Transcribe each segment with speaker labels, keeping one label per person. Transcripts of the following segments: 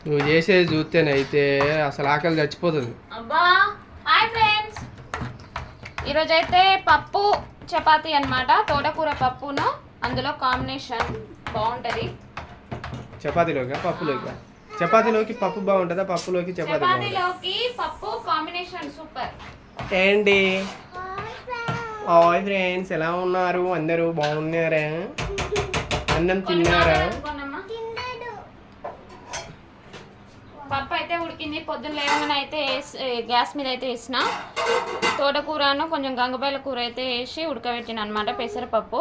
Speaker 1: నువ్వు చేసేది చూస్తేనే అయితే అసలు ఆకలి చచ్చిపోతుంది.
Speaker 2: అబ్బా హాయ్ ఫ్రెండ్స్, ఈరోజైతే పప్పు చపాతీ అన్నమాట. తోటకూర పప్పును అందులో కాంబినేషన్ బాగుంటుంది.
Speaker 1: చపాతీలోకి పప్పులోకి, చపాతీలోకి పప్పు బాగుంటుందా, పప్పులోకి
Speaker 2: చపాతీలోకి పప్పు కాంబినేషన్ సూపర్.
Speaker 1: ఏంటి హాయ్ ఫ్రెండ్స్, ఎలా ఉన్నారు అందరూ? బాగున్నారా? అన్నం తిన్నారా?
Speaker 2: పప్పు అయితే ఉడికింది. పొద్దున్న లేవగానే అయితే గ్యాస్ మీద అయితే వేసిన తోటకూరను కొంచెం గంగబాయిల కూర అయితే వేసి ఉడకబెట్టిన అనమాట. పెసరపప్పు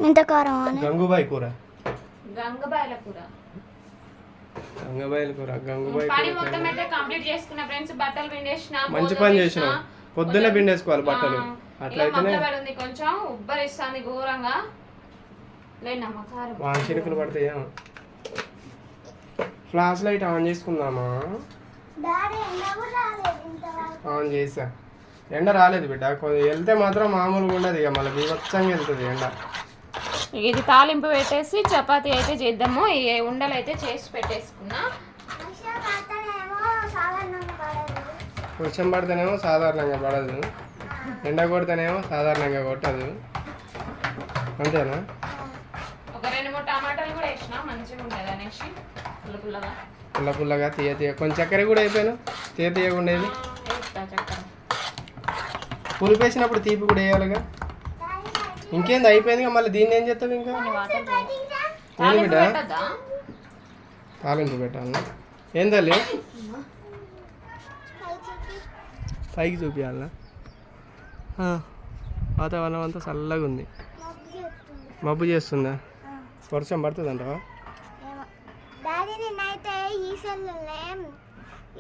Speaker 3: ఇంత కారం
Speaker 1: గంగుబాయి కూర,
Speaker 2: గంగబాయిల కూర,
Speaker 1: గంగబాయిల కూర, గంగుబాయి
Speaker 2: పని మొత్తం అయితే కంప్లీట్ చేసుకున్న ఫ్రెండ్స్. బట్టలు పిండేసిన,
Speaker 1: మంచి పని చేసిన. పొద్దున్నే పిండేసుకోవాలి బట్టలు. అట్లయితేనే
Speaker 2: ఉంది. కొంచెం ఉబ్బరిస్తుంది ఘోరంగా. లేనమ్మా కారం
Speaker 1: వాంఛినుకులు పడతాయా? ఫ్లాష్ లైట్ ఆన్ చేసుకుందామా? ఆన్ చేసా. ఎండ రాలేదు బిడ్డ, వెళ్తే మాత్రం మామూలుగా ఉండదు, ఇక మళ్ళీ బీభత్సంగా వెళ్తుంది ఎండ.
Speaker 2: ఇది తాలింపు పెట్టేసి చపాతీ అయితే చేద్దాము. ఈ ఉండలు అయితే చేసి పెట్టేసుకున్నా.
Speaker 1: వర్షం పడితేనేమో సాధారణంగా పడదు, ఎండ కొడితేనేమో సాధారణంగా కొట్టదు. అంతేనా?
Speaker 2: ఒక 2-3 టమాటాలు కూడా వేసిన, మంచిగా ఉంటుంది అనేసి పుల్ల
Speaker 1: పుల్లగా తీయ కొంచెం చక్కెర కూడా అయిపోయాను, తీయగా ఉండేది. పులుపు వేసినప్పుడు తీపి కూడా వేయాలిగా. ఇంకేంది అయిపోయింది, మళ్ళీ దీన్ని ఏం చేస్తావు? ఇంకా ఏంది బిడ్డ? తాలింపు పెట్టాలి. ఏం తల్లి? పైకి చూపించాలా? వాతావరణం అంతా చల్లగా ఉంది. మబ్బు చేస్తుందా? వర్షం పడుతుందంటవా?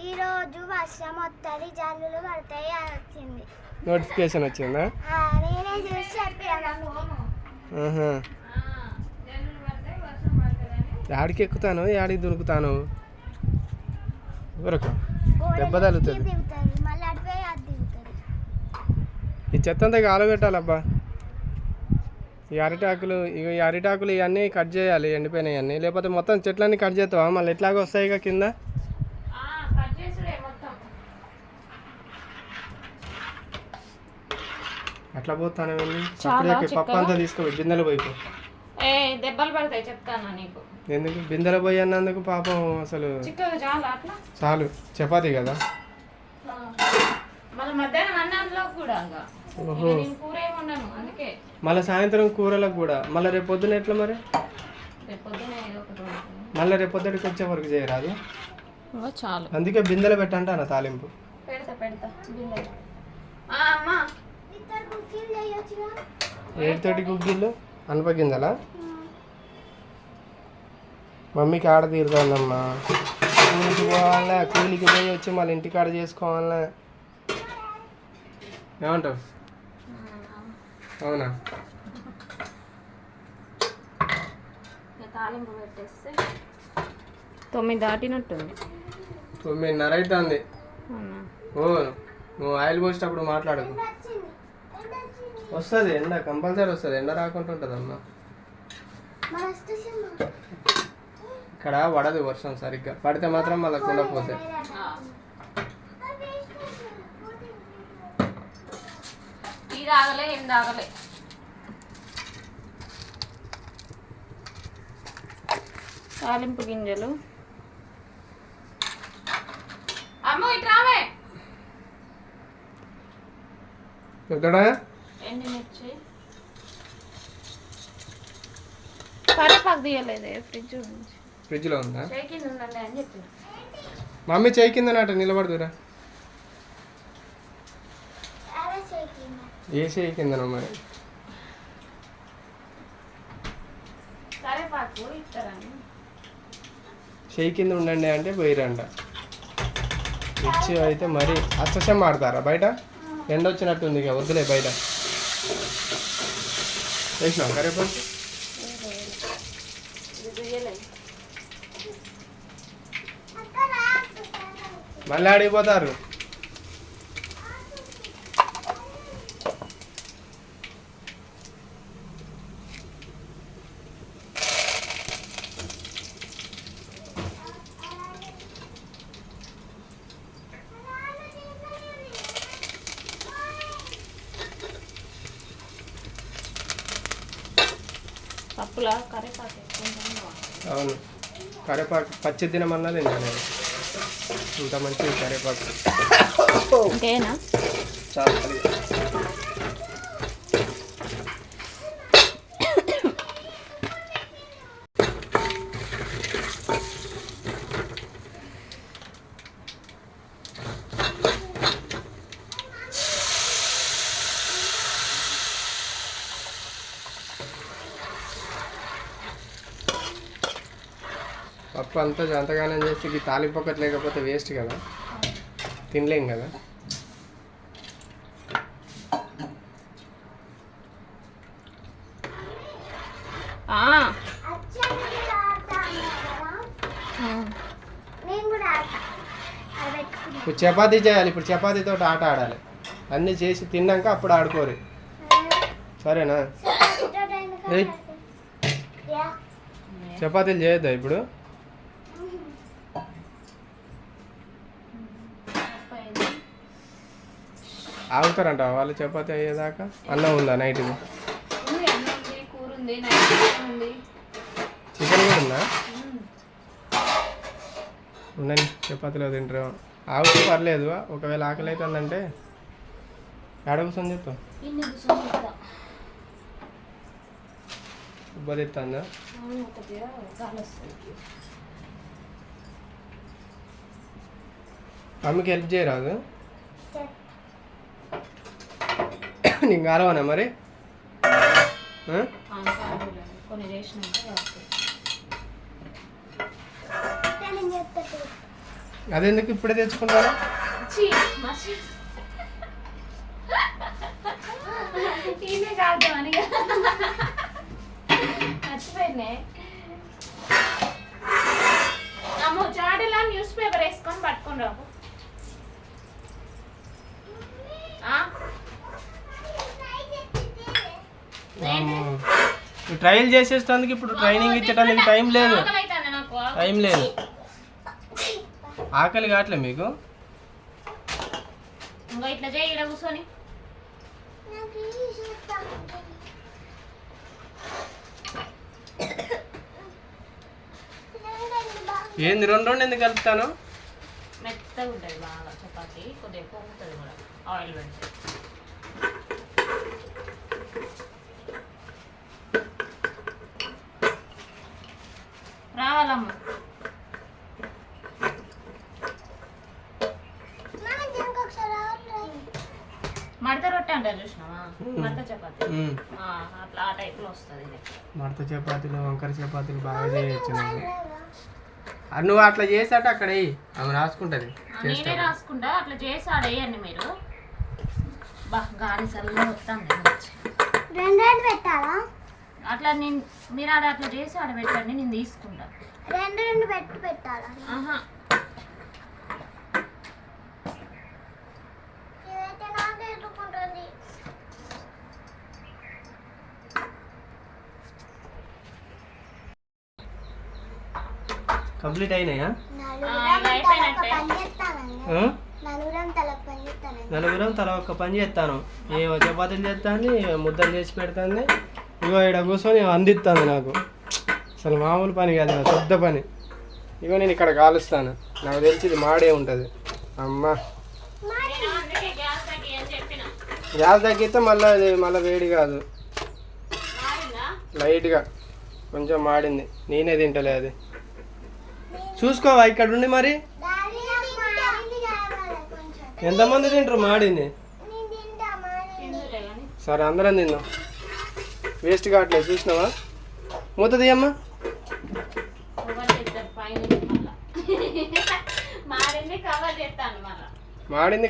Speaker 3: ఈరోజు వర్షం వస్తుంది, జల్లులు పడతాయి అని వచ్చింది,
Speaker 1: నోటిఫికేషన్ వచ్చిందా?
Speaker 3: నేనే చూసి చెప్పాను.
Speaker 1: యాడికి ఎక్కుతాను, యాడికి దునుకుతాను? వరకు దెబ్బ తగులుతుంది. ఈ చెత్త అంతా కాలబెట్టాలబ్బా. ఈ అరిటాకులు ఇవన్నీ కట్ చేయాలి, ఎండిపోయినాయి అన్నీ. లేకపోతే మొత్తం చెట్లన్నీ కట్ చేస్తావా? మళ్ళీ ఎట్లాగో వస్తాయి ఇక కింద. అట్లా పోతాను పప్పు అంతా తీసుకో, బిందెలు పోయిపో.
Speaker 2: దెబ్బలు పడతాయి చెప్తాను నీకు.
Speaker 1: ఎందుకు బిందెలు పోయి అన్నందుకు? పాపం అసలు చాలు, చపాతీ కదా. ఓహో, మళ్ళీ సాయంత్రం కూరలకు కూడా. మళ్ళీ రేపు పొద్దున ఎట్లా మరి? మళ్ళీ రేపు పొద్దుడికి వచ్చే వరకు చేయరాదు?
Speaker 2: చాలు,
Speaker 1: అందుకే బిందెలు పెట్టంట నా తాలింపు. ఏడుతోటి గుగ్గిళ్ళు అనపగిందలా? మమ్మీకి ఆడ తీరుతుందమ్మా. కూలికి పోవాలా, కూలికి పోయి వచ్చి మళ్ళీ ఇంటికి ఆడ చేసుకోవాలా. ఏమంటావు? అవునా?
Speaker 2: తాలింపు పెట్టేస్తే 9 దాటినట్టుంది.
Speaker 1: 9:30 అవుతుంది. ఓ, నువ్వు ఆయిల్ పోసేటప్పుడు మాట్లాడకు. వస్తుంది ఎండ, కంపల్సరీ వస్తుంది. ఎండ రాకుండా ఉంటుంది అమ్మా. ఇక్కడ పడదు వర్షం సరిగ్గా. పడితే మాత్రం మళ్ళీ కుండపోతే.
Speaker 2: ఏం తాగలే. తాలింపు గింజలు. అమ్మో ఇట్రావే. ఎండుమిర్చి, కరేపాకు తీయలేదే
Speaker 1: ఫ్రిడ్జ్లో ఉందా?
Speaker 2: చేయి కింద ఉండండి అని చెప్పి.
Speaker 1: మమ్మీ చేయి కింద నాట నిలబడుతురా. ఏ చేయి కిందనో మరి.
Speaker 2: కరేపాకు ఇస్తారని
Speaker 1: చేయి కింద ఉండండి అంటే పోయిరంట. మిర్చి అయితే మరి అచ్చం ఆడతారా బయట? ఎండ వచ్చినట్టుంది, ఇక వద్దులే బయట. వేసినా కరేపాకు? మళ్ళీ ఆడిపోతారు.
Speaker 2: పప్పులా కరివేపాకు వేసుకుంటాను.
Speaker 1: అవును, కరివేపాకు పచ్చి తినమన్నా తింటాను నేను. ఇంత మంచిది కరివేపాకు.
Speaker 2: ఇంకేనా
Speaker 1: చాలా పప్పు అంతా జంతగానం చేసి ఈ తాలింపు ఒకటి లేకపోతే వేస్ట్ కదా, తినలేం కదా.
Speaker 3: నేను కూడా ఆడతా. అది పెట్టుకున్నా.
Speaker 1: ఇప్పుడు చపాతీ చేయాలి, ఇప్పుడు చపాతీతో ఆట ఆడాలి. అన్నీ చేసి తిన్నాక అప్పుడు ఆడుకోరు, సరేనా? ఏయ్, చపాతీలు చేయొద్దా ఇప్పుడు? ఆగుతారంట వాళ్ళు చపాతీ అయ్యేదాకా? అన్నం ఉందా నైట్ది?
Speaker 2: కూర ఉంది, నైట్ ఉంది,
Speaker 1: చికెన్ కూడా ఉందా? ఉండండి, చపాతీలో తింటారు. ఆగుతూ పర్లేదు, ఒకవేళ ఆకలి అవుతుందంటే ఏడ కూర్చొని చెప్తాం. ఉబ్బదిస్తుందా? మమ్మీకి హెల్ప్ చేయరాదు? నీకు కాలవనా మరి?
Speaker 2: కొన్ని
Speaker 1: అదెందుకు ఇప్పుడే తెచ్చుకుంటారా?
Speaker 2: ఇదే కాదు అని మర్చిపోయింది. అమ్మో చాడీలా న్యూస్ పేపర్ వేసుకొని పట్టుకొని రావు.
Speaker 1: ట్రయల్ చేసేస్తానికి ఇప్పుడు ట్రైనింగ్ ఇచ్చడానికి టైం లేదు, టైం లేదు. ఆకలి కావట్లే మీకు?
Speaker 2: ఇంకా ఇట్లా చేయి, ఇక్కడ కూర్చొని.
Speaker 1: ఏంది రెండు రెండు ఎందుకు కలుపుతాను?
Speaker 2: మెత్తగా ఉంటుంది బాగా చపాతి, కొద్దిగా పొంగుతుంది కూడా ఆయిల్ పెడితే. రావాలమ్మ. మడత రొట్టె అంటారు చూసినావా, మడత చపాతి అట్లా ఆ టైప్లో వస్తుంది.
Speaker 1: మడత చపాతీలు, వంకర చపాతీలు బాగా చేయొచ్చు. నువ్వు అట్లా చేసాట అక్కడ ఆమె రాసుకుంటుంది.
Speaker 2: నేనే రాసుకుంటా, అట్లా చేసి ఆడేయండి మీరు. గాలి సల్లా వస్తాను
Speaker 3: పెట్టాలా?
Speaker 2: అట్లా నేను మీరు ఆడ అట్లా చేసి ఆడ పెట్టండి, నేను తీసుకుంటా.
Speaker 3: రెండు పెట్టాలా?
Speaker 2: ఆహా,
Speaker 1: కంప్లీట్ అయినాయా? నలుగురం తల ఒక్క పని చేస్తాను. ఏమో చపాతీలు చేస్తాను, ముద్దలు చేసి పెడతాను. ఇగో ఇక్కడ కూర్చొని అందిస్తాను. నాకు అసలు మామూలు పని కాదు, పెద్ద పని. ఇగో నేను ఇక్కడ కాలుస్తాను, నాకు తెలిసి ఇది మాడే ఉంటుంది. అమ్మా గ్యాస్ తగ్గితే మళ్ళీ వేడి కాదు, లైట్గా కొంచెం మాడింది. నేనే తింటలే అది. చూసుకోవా ఇక్కడ ఉండి మరి? ఎంతమంది తింటారు మాడింది? సరే అందరం తిందాం, వేస్ట్ కావట్లేదు. చూసినావా? మూత తీయమ్మా. మాడింది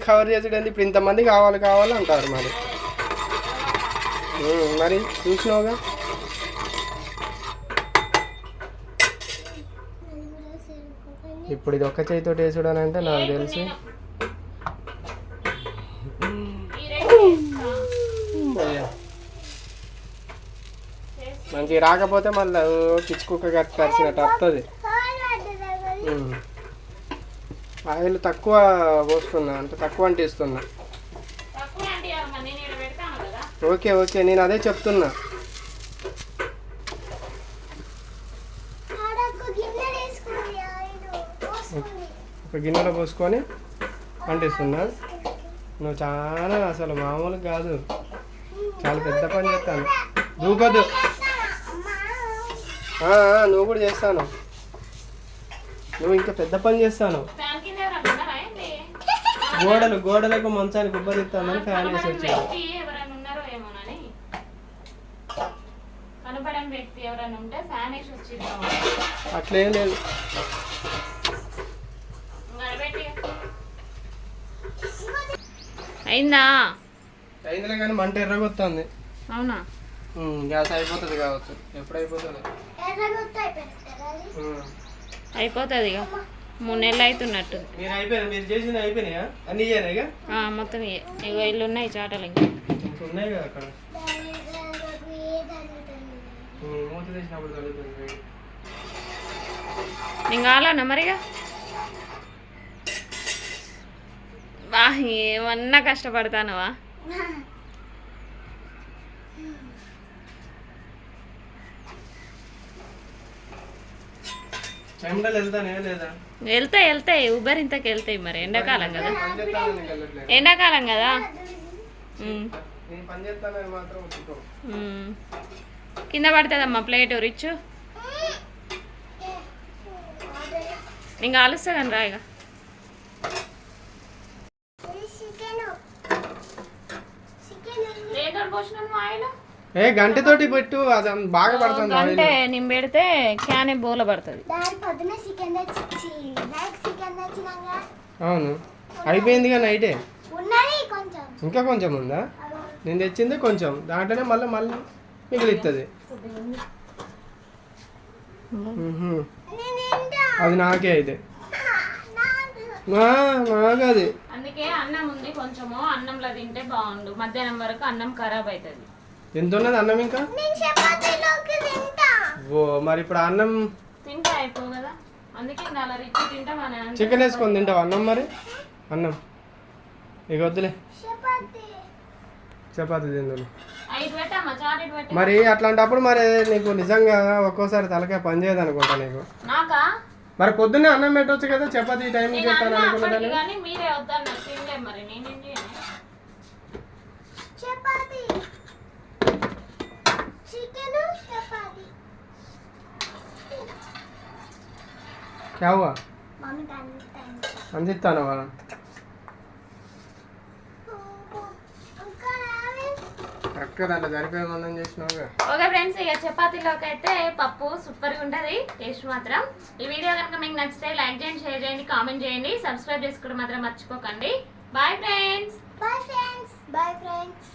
Speaker 1: కవర్ చేసేటండి. ఇప్పుడు ఇంతమంది కావాలి అంటారు మరి. మరి చూసినావుగా? ఇప్పుడు ఇది ఒక్క చేతితో వేసుడానంటే నాకు తెలిసి మంచిగా రాకపోతే మళ్ళీ పిచ్చుకుక్క కరిచినట్టు వస్తుంది. ఆయిల్ తక్కువ పోస్తున్నా, అంటే తక్కువ అంటిస్తున్నా. ఓకే నేను అదే చెప్తున్నా. ఒక గిన్నెలో పోసుకొని అంటిస్తున్నా. నువ్వు చాలా అసలు మామూలు కాదు, చాలా పెద్ద పని చేస్తాను. దూకొద్దు. నువ్వు కూడా చేస్తాను, నువ్వు ఇంకా పెద్ద పని చేస్తాను.
Speaker 2: ఫ్యాన్ కింద ఎవరైనా ఉన్నారా ఏంటి?
Speaker 1: గోడలకు మంచానికి ఉబ్బదిస్తామని ఫ్యాన్ వేసి వచ్చాను.
Speaker 2: వ్యక్తి ఎవరైనా ఉన్నారో ఏమోనని, కనపడని వ్యక్తి ఎవరైనా ఉంటే ఫ్యాన్ వేసి వచ్చిద్దాం.
Speaker 1: అట్లేం లేదు.
Speaker 2: అయిందా?
Speaker 1: అయిందిలే కానీ మంట ఎర్రగొస్తుంది.
Speaker 2: అవునా?
Speaker 1: గ్యాస్ అయిపోతుంది కావచ్చు. ఎప్పుడు అయిపోతుంది?
Speaker 2: అయిపోతుంది ఇక 3 నెలలు అవుతున్నట్టు.
Speaker 1: మీరు అయిపోయినా, మీరు చేసింది అయిపోయినాయా? అన్ని ఇయ్యారా ఇక?
Speaker 2: మొత్తం ఇక ఇల్లు ఉన్నాయి చాటలు ఇంకా
Speaker 1: ఉన్నాయి కదా అక్కడ. మూత తీసినప్పుడు తగ్గుతుంది.
Speaker 2: నేను కావాలన్నా మరిగా బా ఏమన్నా కష్టపడతానవా?
Speaker 1: చెమటలు వెళ్తానే లేదా?
Speaker 2: వెళ్తాయి ఉబ్బరింతకి వెళ్తాయి. మరి ఎండాకాలం కదా, ఎండాకాలం కదా. కింద పడుతుందమ్మా ప్లేట్ రిచ్. ఇంకా ఆలుస్తా కానీ రాయిగా.
Speaker 1: గంటతోటి పెట్టు, అది బాగా పడుతుంది.
Speaker 2: అంటే నేను పెడితే క్యాన్ బోల పడుతుంది.
Speaker 1: అవును, అయిపోయిందిగా నైటే. ఇంకా కొంచెం ఉందా? నేను తెచ్చింది కొంచెం, దాంట్లోనే మళ్ళీ మిగిలిస్తుంది. అది నాకే అయితే నాకు అది.
Speaker 2: అందుకే అన్నం ఉంది కొంచెము, అన్నంలో తింటే బాగుండు. మధ్యాహ్నం వరకు అన్నం ఖరాబ్ అవుతుంది.
Speaker 1: ఎంత ఉన్నది అన్నం ఇంకా? ఓ మరి ఇప్పుడు అన్నం
Speaker 2: తింటే అయిపో కదా, అందుకే అలా రిచ్ తింటా.
Speaker 1: చికెన్ వేసుకొని తింటావు అన్నం? మరి అన్నం ఇక వద్దులే, చపాతి తిందులు. మరి అట్లాంటప్పుడు మరి నీకు నిజంగా ఒక్కోసారి తలకాయ పని చేయదు అనుకుంటా నీకు. మరి పొద్దున్నే అన్నం పెట్టవచ్చు కదా, చపాతి టైం చేస్తాను అనుకుంటాను. క్యావా అందిస్తానవా? కరెక్ట్గా దాంట్లో సరిపోయే మందం చేసినావుగా.
Speaker 2: ఓకే ఫ్రెండ్స్, ఇక చపాతీలోకి అయితే పప్పు సూపర్గా ఉంటుంది. టేస్ట్ మాత్రం. ఈ వీడియో కనుక మీకు నచ్చితే లైక్ చేయండి, షేర్ చేయండి, కామెంట్ చేయండి, సబ్స్క్రైబ్ చేసుకోవడం మాత్రం మర్చిపోకండి. Bye friends.
Speaker 3: Bye friends.